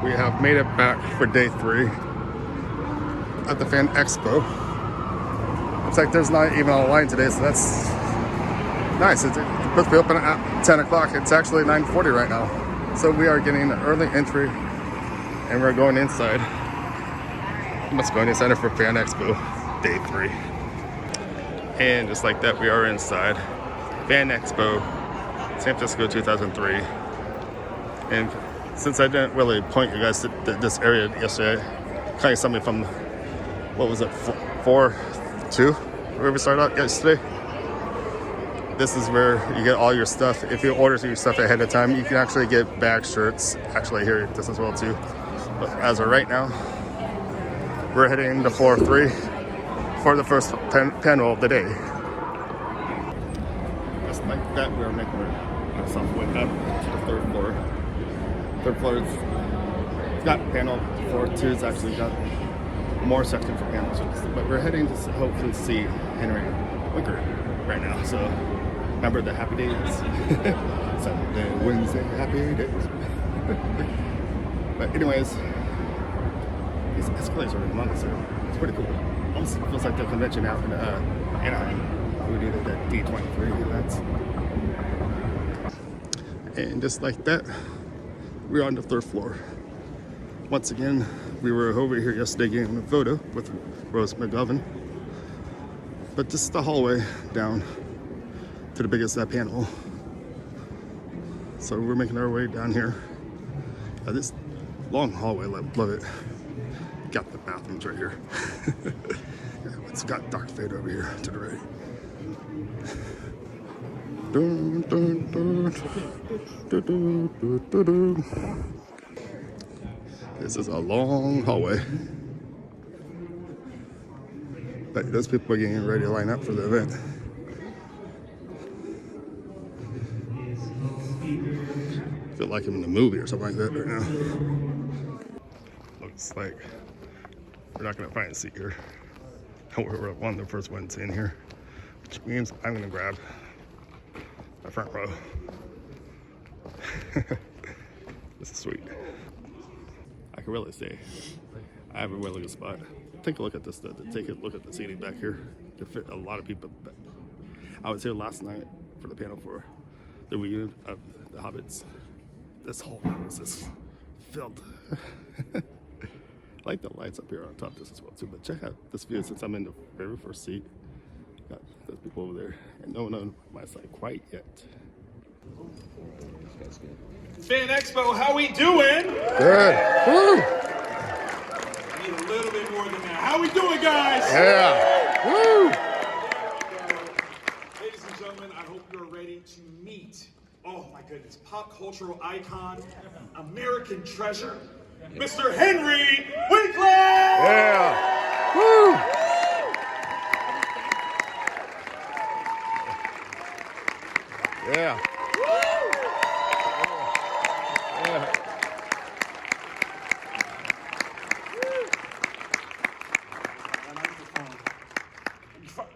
We have made it back for day 3 at the Fan Expo. Looks like there's not even a line today, so that's nice. It's supposed to be open at 10 o'clock. It's actually 9:40 right now. So we are getting an early entry and we're going inside. We must go inside for Fan Expo day 3. And just like that, we are inside Fan Expo, San Francisco 2003. And since I didn't really point you guys to this area yesterday, kind of something from, what was it, 4-2, where we started out yesterday. This is where you get all your stuff. If you order your stuff ahead of time, you can actually get bag shirts. Actually here, this as well too. But as of right now, we're heading to floor 3 for the first panel of the day. Just like that, we're making ourselves way up to the 3rd floor. 3rd floor it's got panel. Floor 2 has actually got more section for panels. But we're heading to hopefully see Henry Winkler right now. So remember the happy days? Sunday, Wednesday, happy days. But anyways, these escalators are humongous here. It's pretty cool. Almost feels like the convention out in Anaheim. We did it at D23 events. And just like that, we're on the 3rd floor. Once again, we were over here yesterday getting a photo with Rose McGovern. But this is the hallway down to the biggest panel. So we're making our way down here. This long hallway, love it. Got the bathrooms right here. It's got Dark Fade over here to the right. Dun, dun, dun. Dun, dun, dun, dun, dun. This is a long hallway. But those people are getting ready to line up for the event. I feel like I'm in a movie or something like that right now. Looks like we're not gonna find a seat here. We're one of the first ones in here, which means I'm gonna grab my front row. This is sweet. I can really say I have a really good spot. Take a look at this. Take a look at the seating back here. To fit a lot of people. I was here last night for the panel for the reunion of the Hobbits. This whole room is just filled. I like the lights up here on top just as well too. But check out this view since I'm in the very first seat. Got those people over there, and no one on my side quite yet. Fan Expo, how we doing? Good. Woo! Need a little bit more than that. How we doing, guys? Yeah. Woo! Ladies and gentlemen, I hope you're ready to meet, oh my goodness, pop cultural icon, American treasure, Mr. Henry Winkler! Yeah. Woo! Yeah.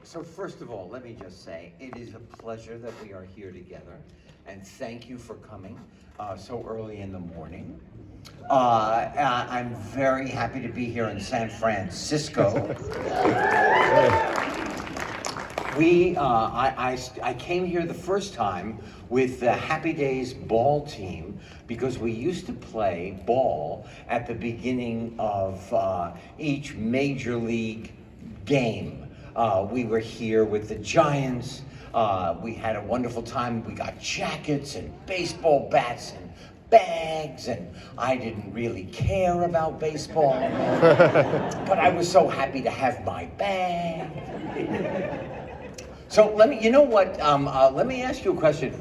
So first of all, let me just say, it is a pleasure that we are here together, and thank you for coming so early in the morning. I'm very happy to be here in San Francisco. I came here the first time with the Happy Days ball team because we used to play ball at the beginning of each major league game. We were here with the Giants. We had a wonderful time. We got jackets and baseball bats and bags, and I didn't really care about baseball, but I was so happy to have my bag. So let me ask you a question.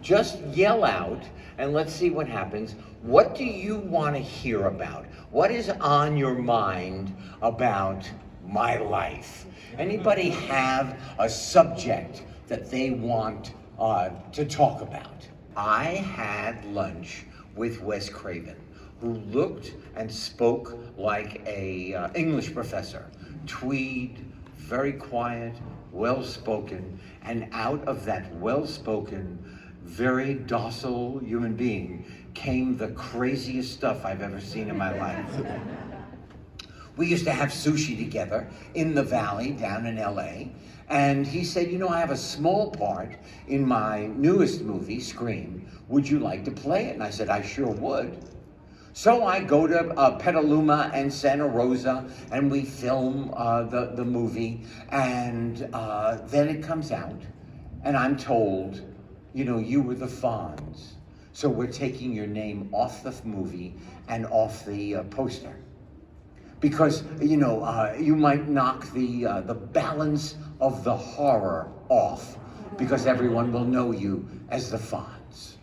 Just yell out and let's see what happens. What do you want to hear about? What is on your mind about my life? Anybody have a subject that they want to talk about? I had lunch with Wes Craven, who looked and spoke like a English professor. Tweed, very quiet, well-spoken, and out of that well-spoken, very docile human being came the craziest stuff I've ever seen in my life. We used to have sushi together in the Valley down in LA. And he said, you know, I have a small part in my newest movie, Scream. Would you like to play it? And I said, I sure would. So I go to Petaluma and Santa Rosa, and we film the movie. And then it comes out, and I'm told, you know, you were the Fonz. So we're taking your name off the movie and off the poster. Because, you know, you might knock the balance of the horror off because everyone will know you as the Fonz.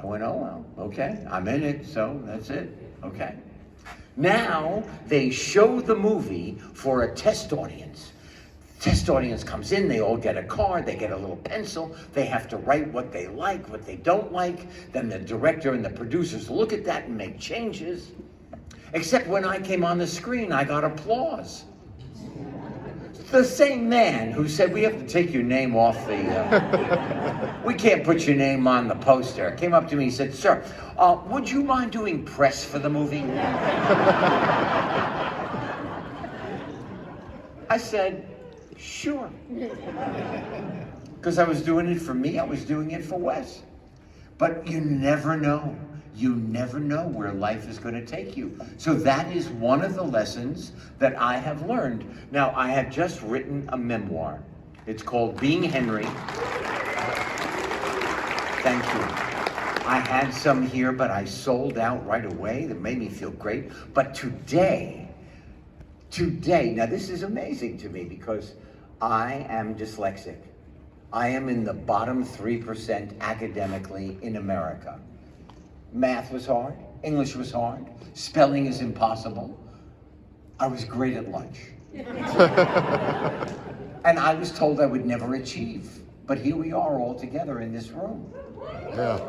I went, oh, well, okay, I'm in it, so that's it, okay. Now, they show the movie for a test audience. Test audience comes in, they all get a card, they get a little pencil, they have to write what they like, what they don't like, then the director and the producers look at that and make changes. Except when I came on the screen, I got applause. The same man who said, we have to take your name off the, we can't put your name on the poster, came up to me and said, sir, would you mind doing press for the movie? I said, sure. Because I was doing it for me, I was doing it for Wes. But you never know. You never know where life is going to take you. So that is one of the lessons that I have learned. Now, I have just written a memoir. It's called Being Henry. Thank you. I had some here, but I sold out right away. That made me feel great. But today, now this is amazing to me because I am dyslexic. I am in the bottom 3% academically in America. Math was hard, English was hard, spelling is impossible. I was great at lunch. And I was told I would never achieve, but here we are all together in this room. Yeah.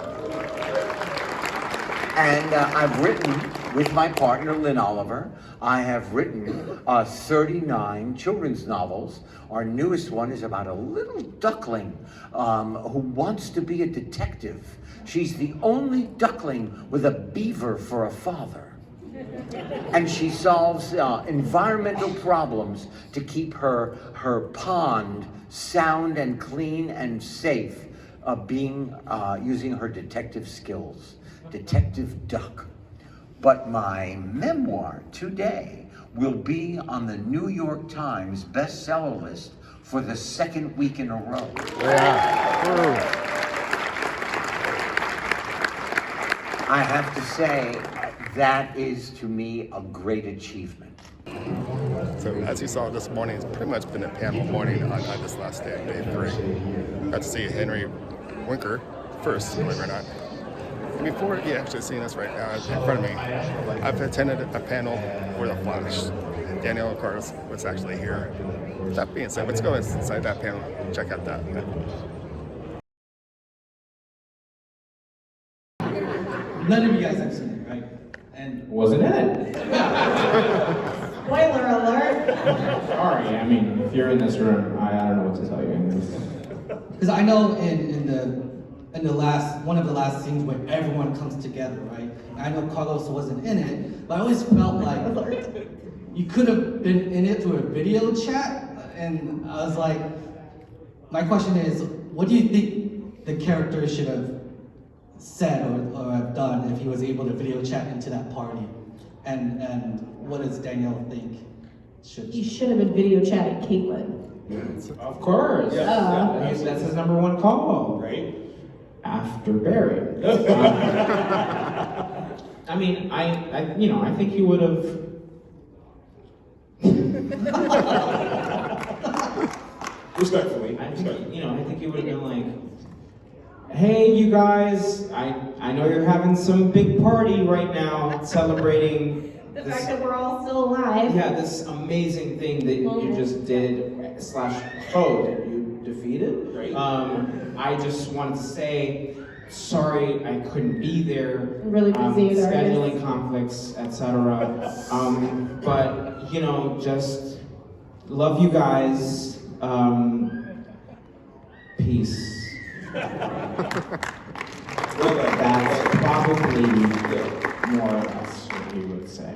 And I've written, with my partner Lynn Oliver, I have written 39 children's novels. Our newest one is about a little duckling who wants to be a detective. She's the only duckling with a beaver for a father. And she solves environmental problems to keep her pond sound and clean and safe, using her detective skills. Detective Duck. But my memoir today will be on the New York Times bestseller list for the second week in a row. Yeah. I have to say, that is to me a great achievement. So as you saw this morning, it's pretty much been a panel morning on this last day, day 3. Got to see Henry Winkler first, believe it or not. And before you actually seeing us right now in front of me, I've attended a panel for The Flash. Daniel Ricciardo was actually here. With that being said, let's go inside that panel, check out that. None of you guys have seen it, right? And Wasn't it? Spoiler alert! Sorry, I mean, if you're in this room, I don't know what to tell you. because I know in the last one of the last scenes where everyone comes together, right? I know Carlos wasn't in it, but I always felt like you could have been in it through a video chat, and I was like, my question is, what do you think the character should have said or have done if he was able to video chat into that party? And what does Danielle think You should have been video chatting Caitlin. Of course. Yeah. That's his number one call, right? After Barry. I mean, I think he would have. Respectfully. I think he would have been like, hey, you guys, I know you're having some big party right now celebrating The fact that we're all still alive. Yeah, this amazing thing that you just did / foe that you defeated. Right. I just wanted to say, sorry I couldn't be there. I'm really busy with scheduling conflicts, etc. But just love you guys. Peace. That's probably more or less what we would say.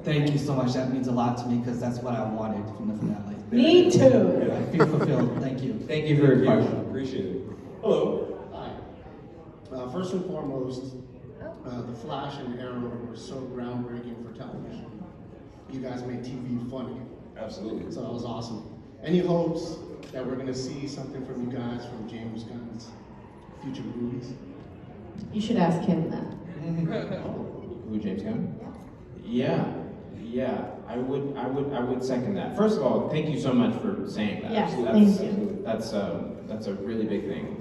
Thank you so much. That means a lot to me because that's what I wanted from the finale. Me too. I feel fulfilled. Thank you. Thank you for your question. Appreciate it. Hello. Hi. First and foremost, The Flash and Arrow were so groundbreaking for television. You guys made TV funny. Absolutely. So that was awesome. Any hopes that we're going to see something from you guys from James Gunn's future movies? You should ask him that. Who, James Gunn? Yeah, I would second that. First of all, thank you so much for saying that. Yes, That's- thank you. That's a really big thing.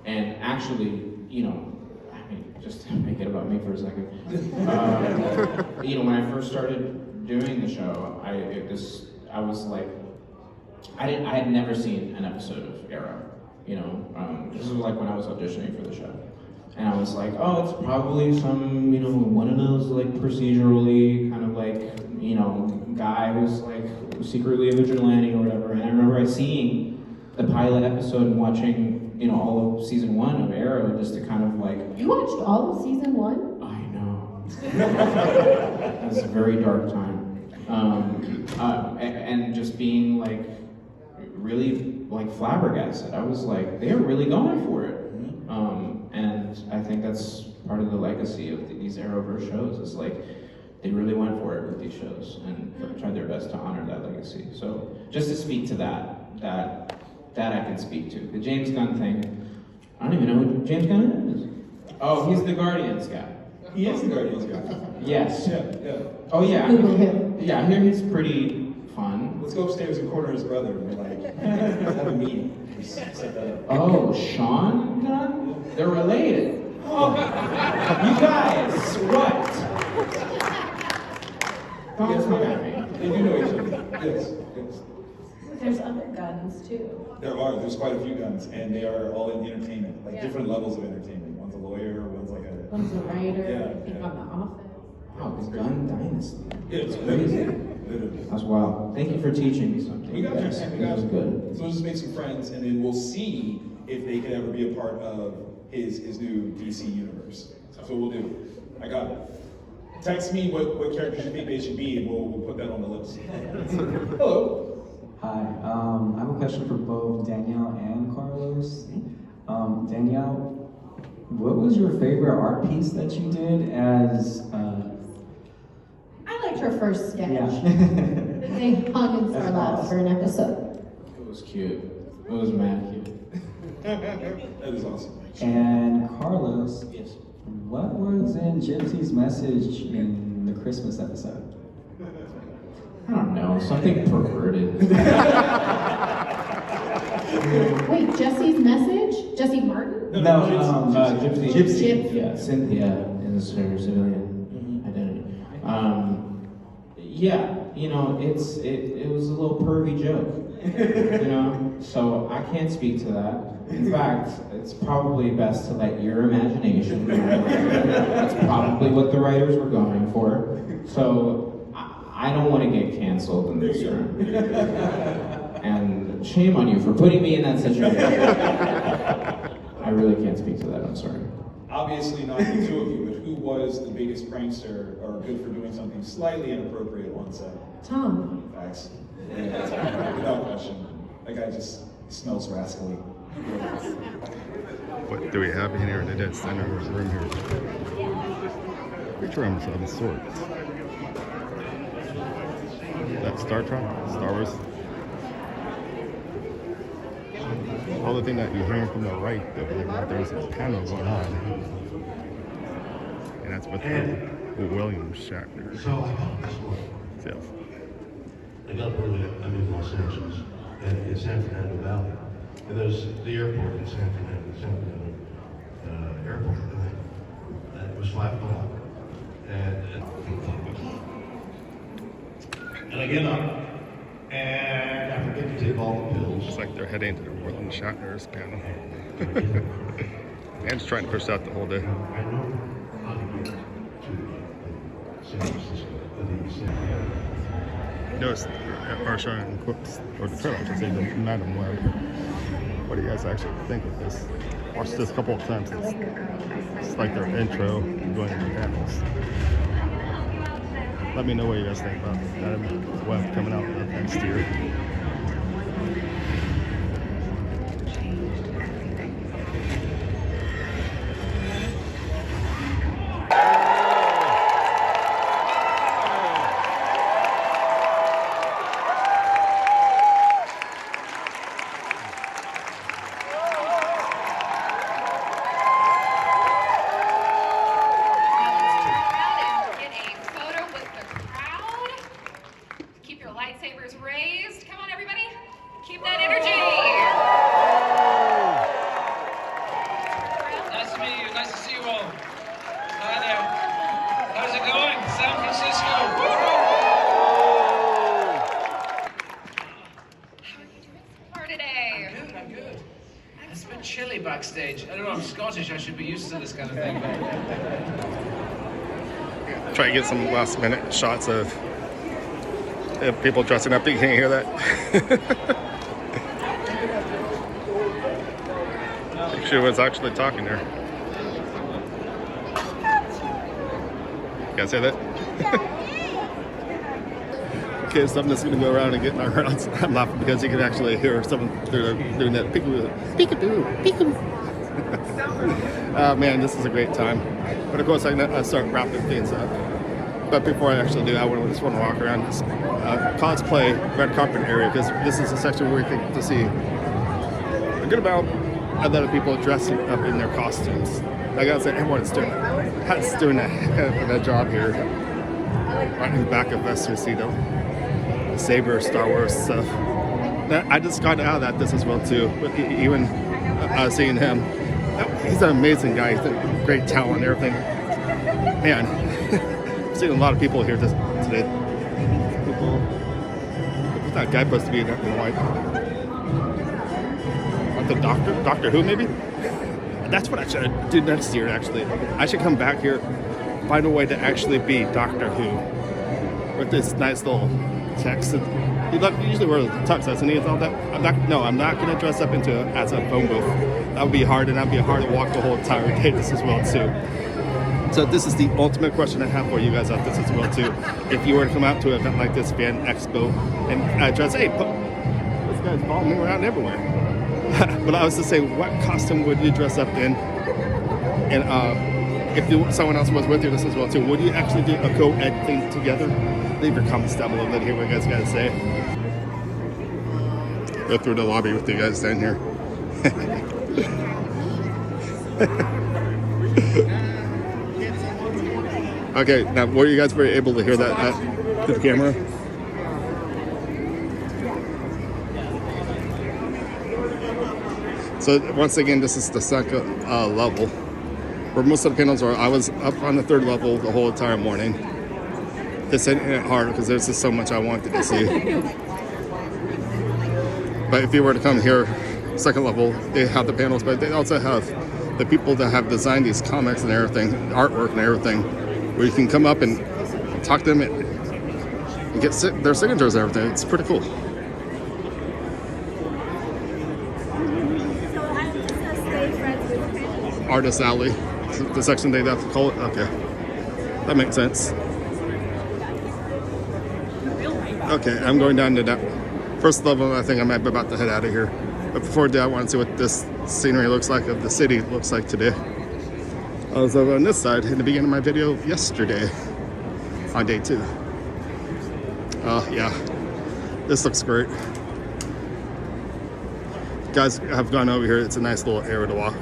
And actually, you know, I mean, just to make it about me for a second. You know, when I first started doing the show, I was like, I had never seen an episode of Arrow. You know, this was like when I was auditioning for the show. And I was like, oh, it's probably some, you know, one of those like procedurally kind of like, you know, guy who's like secretly a vigilante or whatever. And I remember seeing the pilot episode and watching, you know, all of season 1 of Arrow just to kind of like. You watched all of season 1? I know. It was a very dark time. And just being like really like flabbergasted. I was like, they're really going for it. And I think that's part of the legacy of these Arrowverse shows is like they really went for it with these shows and tried their best to honor that legacy. So just to speak to that I can speak to. The James Gunn thing, I don't even know who James Gunn is. Oh, he's the Guardians guy. He is the Guardians guy. Yes. Yeah. Oh yeah. Google him. Yeah, I hear he's pretty fun. Let's go upstairs and corner his brother and like have a meeting. Just set that up. Oh, Sean Gunn? They're related. Oh, you guys, what? Don't come at me. They do know each other. Yes. There's other guns too. There's quite a few guns, and they are all in entertainment, like different levels of entertainment. One's a lawyer, one's like a. One's a writer, Yeah, I think yeah. on The Office. Wow, the Gun Dynasty. Yeah, it's crazy. Literally. That's wild. Thank you for teaching me something. We got you. Yes, We that got was you. good. So we'll just make some friends, and then we'll see if they could ever be a part of his new DC universe. That's what we'll do. I got it. Text me what characters you think they should be, and we'll put that on the list. Hello. Hi, I have a question for both Danielle and Carlos. Danielle, what was your favorite art piece that you did as, I liked her first sketch. yeah. They hung in That's Starlabs awesome. for an episode. It was cute. It was mad cute. That is awesome. And Carlos, Yes. what was in Gypsy's message in the Christmas episode? I don't know, something perverted. Wait, Jesse's message? Jesse Martin? No, Gypsy. Gypsy. Yeah, Cynthia is her civilian identity. Yeah, you know, it was a little pervy joke, you know, so I can't speak to that. In fact, it's probably best to let your imagination. That's probably what the writers were going for. So I don't want to get canceled in this room. And shame on you for putting me in that situation. I really can't speak to that. I'm sorry. Obviously not the two of you, but who was the biggest prankster or good for doing something slightly inappropriate on set? Tom. Facts. Yeah, without question. That guy just smells rascally. What do we have in here in the dead center of the room here? Picture of some sort. That Star Trek? Star Wars? All the thing that you're hearing from the right, there's a panel going on. And that's with William Shatner. So I got this one. Yes. I got early, I'm in Los Angeles, and in San Fernando Valley. And there's the airport in San Fernando Airport. And it was 5 o'clock. And I get up, and I forget to take all the pills. It's like they're heading to William Shatner's panel. And just trying to push out the whole day. I know how to get to San Francisco. Notice, or showing quotes, or the trailer, I should say, the Madam Web. what do you guys actually think of this? Watched this a couple of times. It's like their intro going into panels. Let me know what you guys think about that web coming out next year. Lightsabers raised. Come on, everybody. Keep that energy. Nice to meet you. Nice to see you all. Hi there. How's it going? San Francisco. How are you doing so far today? I'm good. It's a bit chilly backstage. I don't know, I'm Scottish. I should be used to this kind of thing. Try to get some last minute shots of people dressing up. You can't hear that. She was actually talking there. You guys hear that? Okay, so I'm just gonna go around and get my rounds. I'm laughing because you can actually hear someone doing that peekaboo, peekaboo, peekaboo. Oh man, this is a great time. But of course, I start wrapping things up. But before I actually do, I just want to walk around this cosplay red carpet area, because this is a section where you get to see a good amount of other people dressing up in their costumes. I gotta say, everyone's doing a heck of a job here. Right in the back of us, you see the saber Star Wars stuff. Now, I just got out of that this as well too. But even seeing him, he's an amazing guy. He's a great talent and everything. Man. I've seen a lot of people here today. What's that guy supposed to be in white? Like the Doctor Who maybe? That's what I should do next year actually. I should come back here, find a way to actually be Doctor Who. With this nice little text. He usually wears tux, doesn't he? All that. I'm not going to dress up as a phone booth. That would be hard, and that would be hard to walk the whole entire day this as well too. So this is the ultimate question I have for you guys out this as well too. If you were to come out to an event like this, Fan Expo, and dress, hey, this guy's following me around everywhere. But I was to say, what costume would you dress up in? And if someone else was with you this as well too, would you actually do a co-ed thing together? Leave your comments down below. Let me hear what you guys got to say. Go through the lobby with you guys down here. Okay, now were you guys able to hear that to the camera? So once again, this is the second level, where most of the panels are. I was up on the third level the whole entire morning. This hit it hard because there's just so much I wanted to see. But if you were to come here, second level, they have the panels, but they also have the people that have designed these comics and everything, artwork and everything, where you can come up and talk to them and get their signatures and everything. It's pretty cool. Artist Alley, the section they have to call it. Okay, that makes sense. Okay, I'm going down to that first level. I think I might be about to head out of here. But before that, I want to see what this scenery looks like, of the city looks like today. I was over on this side in the beginning of my video yesterday on day 2. Yeah, this looks great. Guys have gone over here. It's a nice little area to walk.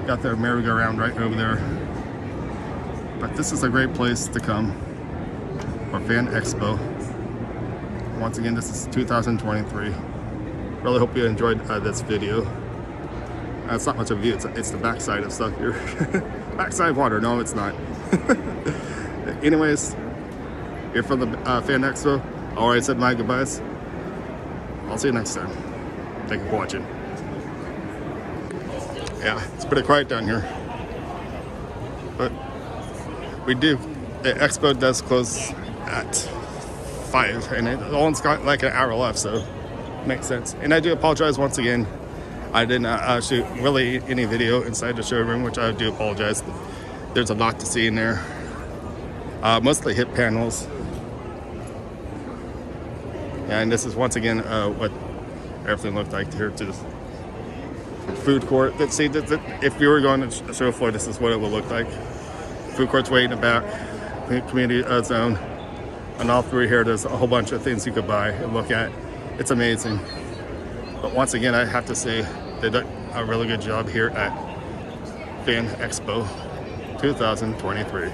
Got their merry-go-round right over there. But this is a great place to come for Fan Expo. Once again, this is 2023. Really hope you enjoyed this video. It's not much of a view, it's the backside of stuff here. Backside water, no it's not. Anyways, here from the Fan Expo. I already said my goodbyes. I'll see you next time. Thank you for watching. Yeah, it's pretty quiet down here. But the expo does close at 5, and it only's got like an hour left, so Makes sense. And I do apologize once again. I did not shoot really any video inside the showroom, which I do apologize. There's a lot to see in there. Mostly hip panels. And this is once again what everything looked like here to this food court. Let's see, if you were going to the show floor, this is what it would look like. Food court's way in the back, community zone. On all three here, there's a whole bunch of things you could buy and look at. It's amazing. But once again, I have to say they did a really good job here at Fan Expo 2023.